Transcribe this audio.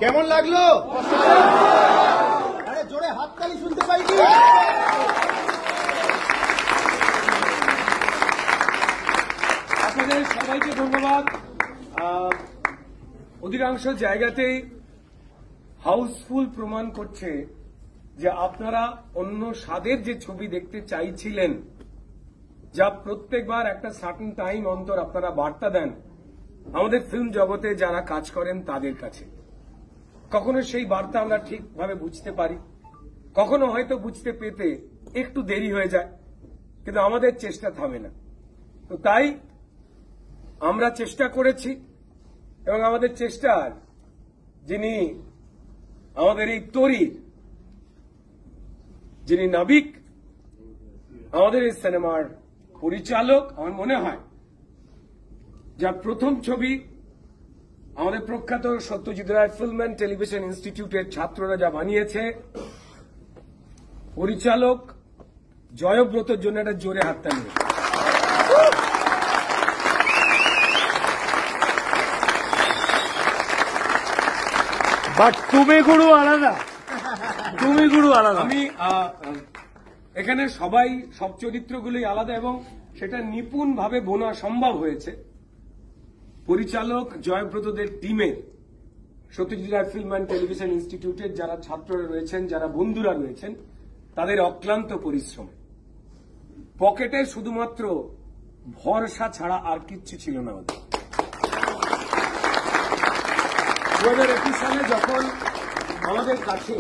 কেমন লাগলো? আরে জোরে হাততালি শুনতে পাইনি। আপনাদের সবাইকে ধন্যবাদ। অধিকাংশ জায়গাতেই হাউসফুল প্রমাণ করছে যে আপনারা অন্য স্বাদের যে ছবি দেখতে চাইছিলেন, যা প্রত্যেকবার একটা সার্টেন টাইম অন্তর আপনারা বার্তা দেন আমাদের ফিল্ম জগতে যারা কাজ করেন তাদের কাছে। কখনো সেই বার্তা আমরা ঠিকভাবে বুঝতে পারি, কখনো হয়তো বুঝতে পেতে একটু দেরি হয়ে যায়, কিন্তু আমাদের চেষ্টা থামে না। তো তাই আমরা চেষ্টা করেছি এবং আমাদের চেষ্টার যিনি আমাদের এই তরীর যিনি নাবিক, আমাদের এই সিনেমার পরিচালক, আমার মনে হয় যার প্রথম ছবি আমাদের প্রখ্যাত Satyajit Ray film and television ইনস্টিটিউটের ছাত্ররা যা বানিয়েছে, পরিচালক জয়ব্রতর জন্য একটা জোরে হাততালি। বাট তুমি গুরু আলাদা, তুমি গুরু আলাদা। আমি এখানে সবাই সব চরিত্রগুলোই আলাদা এবং সেটা নিপুণভাবে বোনা সম্ভব হয়েছে পরিচালক জয়ব্রতদের টিমের, Satyajit Ray film and television ইনস্টিটিউটের যারা ছাত্ররা রয়েছেন, যারা বন্ধুরা রয়েছেন, তাদের অক্লান্ত পরিশ্রম। পকেটে শুধুমাত্র ভরসা ছাড়া আর কিচ্ছু ছিল না ওদের। 2021 সালে যখন আমাদের কাছে